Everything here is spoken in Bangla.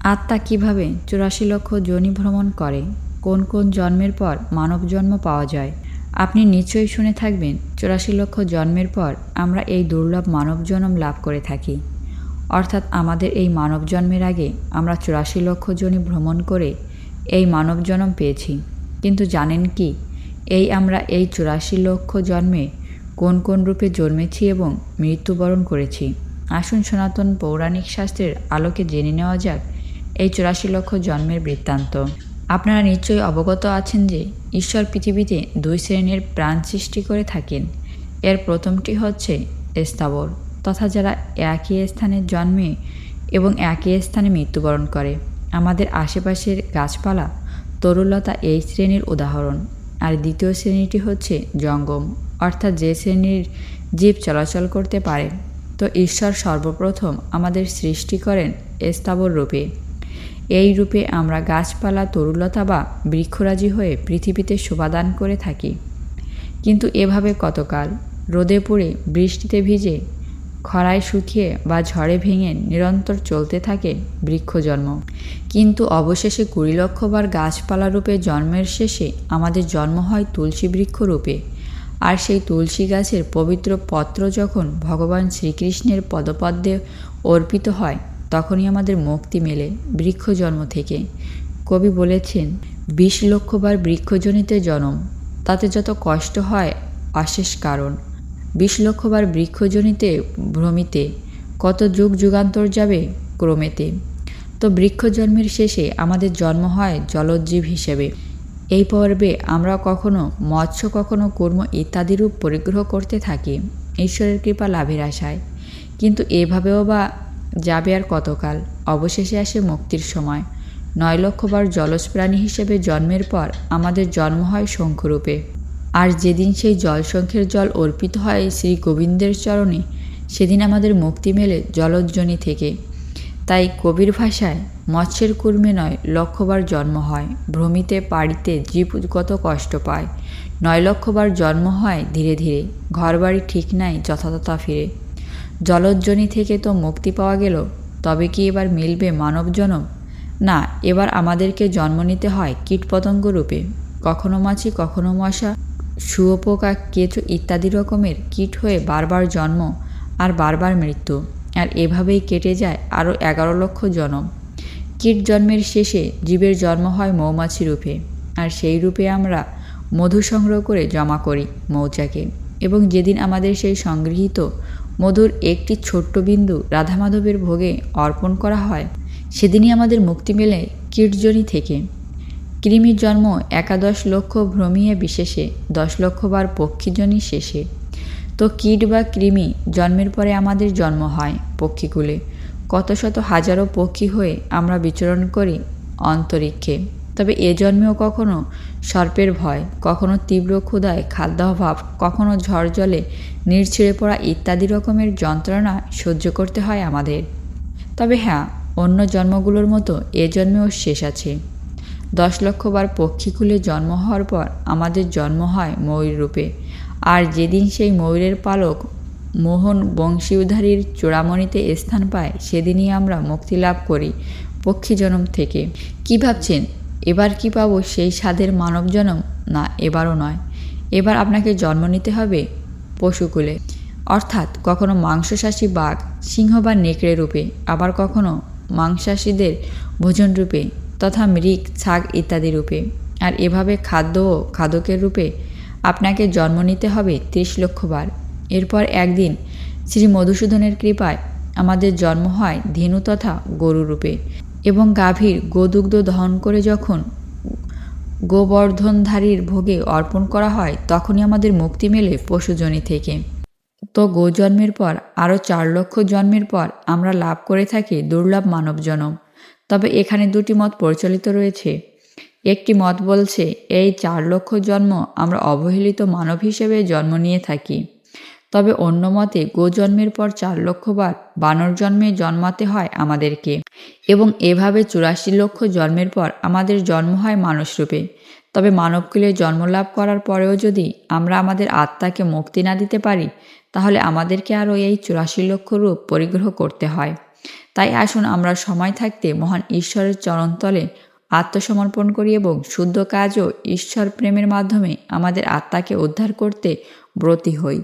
আত্মা কিভাবে 84 লক্ষ যোনি ভ্রমণ করে, কোন কোন জন্মের পর মানব জন্ম পাওয়া যায়। আপনি নিশ্চয়ই শুনে থাকবেন 84 লক্ষ জন্মের পর আমরা এই দুর্লভ মানব জন্ম লাভ করে থাকি। অর্থাৎ আমাদের এই মানব জন্মের আগে আমরা 84 লক্ষ যোনি ভ্রমণ করে এই মানব জন্ম পেয়েছি। কিন্তু জানেন কি, আমরা এই 84 লক্ষ জন্মে কোন কোন রূপে জন্মেছি এবং মৃত্যুবরণ করেছি। আসুন সনাতন পৌরাণিক শাস্ত্রের আলোকে জেনে নেওয়া যাক এই 84 লক্ষ জন্মের বৃত্তান্ত। আপনারা নিশ্চয়ই অবগত আছেন যে ঈশ্বর পৃথিবীতে 2 শ্রেণীর প্রাণ সৃষ্টি করে থাকেন। এর প্রথমটি হচ্ছে স্থাবর, তথা যারা একই স্থানে জন্মে এবং একই স্থানে মৃত্যুবরণ করে। আমাদের আশেপাশের গাছপালা, তরুলতা এই শ্রেণীর উদাহরণ। আর দ্বিতীয় শ্রেণীটি হচ্ছে জঙ্গম, অর্থাৎ যে শ্রেণীর জীব চলাচল করতে পারে। তো ঈশ্বর সর্বপ্রথম আমাদের সৃষ্টি করেন স্থাবর রূপে। এই রূপে আমরা গাছপালা, তরুলতা বা বৃক্ষরাজি হয়ে পৃথিবীতে শোভাদান করে থাকি। কিন্তু এভাবে কতকাল রোদে পুড়ে, বৃষ্টিতে ভিজে, খরায় শুকিয়ে বা ঝড়ে ভেঙে নিরন্তর চলতে থাকে বৃক্ষ জন্ম। কিন্তু অবশেষে 20 লক্ষবার গাছপালা রূপে জন্মের শেষে আমাদের জন্ম হয় তুলসী বৃক্ষ রূপে। আর সেই তুলসী গাছের পবিত্র পত্র যখন ভগবান শ্রীকৃষ্ণের পদপদ্মে অর্পিত হয়, তখনই আমাদের মুক্তি মেলে বৃক্ষ জন্ম থেকে। কবি বলেছেন, 20 লক্ষবার বৃক্ষজনিতে জনম, তাতে যত কষ্ট হয় অশেষ কারণ। 20 লক্ষবার বৃক্ষজনিতে ভ্রমিতে, কত যুগ যুগান্তর যাবে ক্রমেতে। তো বৃক্ষ জন্মের শেষে আমাদের জন্ম হয় জলজ্জীব হিসেবে। এই পর্বে আমরা কখনো মৎস্য, কখনো কূর্ম ইত্যাদি রূপ পরিগ্রহ করতে থাকি ঈশ্বরের কৃপা লাভের আশায়। কিন্তু এভাবেও বা যাবে আর কতকাল? অবশেষে আসে মুক্তির সময়। 9 লক্ষবার জলজ প্রাণী হিসেবে জন্মের পর আমাদের জন্ম হয় শঙ্খরূপে। আর যেদিন সেই জলশঙ্খের জল অর্পিত হয় শ্রী গোবিন্দের চরণে, সেদিন আমাদের মুক্তি মেলে জলজ্জনি থেকে। তাই কবির ভাষায়, মৎস্যের কূর্মে 9 লক্ষবার জন্ম হয়, ভ্রমিতে পাড়িতে জীব কত কষ্ট পায়। 9 লক্ষবার জন্ম হয় ধীরে ধীরে, ঘরবাড়ি ঠিক নাই যথাযথা ফিরে। জলজ্জনি থেকে তো মুক্তি পাওয়া গেল, তবে কি এবার মিলবে মানব জনম? না, এবার আমাদেরকে জন্ম নিতে হয় কীটপতঙ্গ রূপে। কখনো মাছি, কখনো মশা, শুয়োপোকা, কেঁচো ইত্যাদি রকমের কীট হয়ে বারবার জন্ম আর বারবার মৃত্যু। আর এভাবেই কেটে যায় আরও 11 লক্ষ জনম। কীট জন্মের শেষে জীবের জন্ম হয় মৌমাছি রূপে। আর সেই রূপে আমরা মধু সংগ্রহ করে জমা করি মৌচাকে। এবং যেদিন আমাদের সেই সংগৃহীত মধুর একটি ছোট্ট বিন্দু রাধা মাধবের ভোগে অর্পণ করা হয়, সেদিনই আমাদের মুক্তি মেলে কীটজনি থেকে। কৃমির জন্ম 11 লক্ষ ভ্রমিয়ে বিশেষে, 10 লক্ষবার পক্ষীজনি শেষে। তো কীট বা কৃমি জন্মের পরে আমাদের জন্ম হয় পক্ষীকুলে। কত শত হাজারো পক্ষী হয়ে আমরা বিচরণ করি অন্তরিক্ষে। তবে এ জন্মেও কখনো সর্পের ভয়, কখনো তীব্র ক্ষুধায় খাদ্যাভাব, কখনো ঝড় জলে নির্ছিঁড়ে পড়া ইত্যাদি রকমের যন্ত্রণা সহ্য করতে হয় আমাদের। তবে হ্যাঁ, অন্য জন্মগুলোর মতো এ জন্মেও শেষ আছে। 10 লক্ষবার পক্ষীকুলে জন্ম হওয়ার পর আমাদের জন্ম হয় ময়ূর রূপে। আর যেদিন সেই ময়ূরের পালক মোহন বংশীধারীর চূড়ামণিতে স্থান পায়, সেদিনই আমরা মুক্তি লাভ করি পক্ষী জন্ম থেকে। কি ভাবছেন, এবার কি পাবো সেই স্বাদের মানব জন্ম? না, এবারও নয়। এবার আপনাকে জন্ম নিতে হবে পশুকুলে, অর্থাৎ কখনো মাংসাশী বাঘ, সিংহ বা নেকড়ে রূপে, আবার কখনো মাংসাশীদের ভোজন রূপে, তথা মৃগ, ছাগ ইত্যাদি রূপে। আর এভাবে খাদ্য ও খাদকের রূপে আপনাকে জন্ম নিতে হবে 30 লক্ষবার। এরপর একদিন শ্রী মধুসূদনের কৃপায় আমাদের জন্ম হয় ধেনু তথা গরু রূপে। এবং গাভীর গোদুগ্ধ দহন করে যখন গোবর্ধনধারীর ভোগে অর্পণ করা হয়, তখনই আমাদের মুক্তি মেলে পশুজনি থেকে। তো গোজন্মের পর আরও 4 লক্ষ জন্মের পর আমরা লাভ করে থাকি দুর্লভ মানব জন্ম। তবে এখানে 2টি মত প্রচলিত রয়েছে। একটি মত বলছে এই 4 লক্ষ জন্ম আমরা অবহেলিত মানব হিসেবে জন্ম নিয়ে থাকি। তবে অন্য মতে গোজন্মের পর 4 লক্ষবার বানর জন্মে জন্মাতে হয় আমাদেরকে। এবং এভাবে 84 লক্ষ জন্মের পর আমাদের জন্ম হয় মানুষরূপে। তবে মানবকুলে জন্মলাভ করার পরেও যদি আমরা আমাদের আত্মাকে মুক্তি না দিতে পারি, তাহলে আমাদেরকে আরও এই 84 লক্ষ রূপ পরিগ্রহ করতে হয়। তাই আসুন আমরা সময় থাকতে মহান ঈশ্বরের চরণতলে আত্মসমর্পণ করি এবং শুদ্ধ কাজ ও ঈশ্বর প্রেমের মাধ্যমে আমাদের আত্মাকে উদ্ধার করতে ব্রতী হই।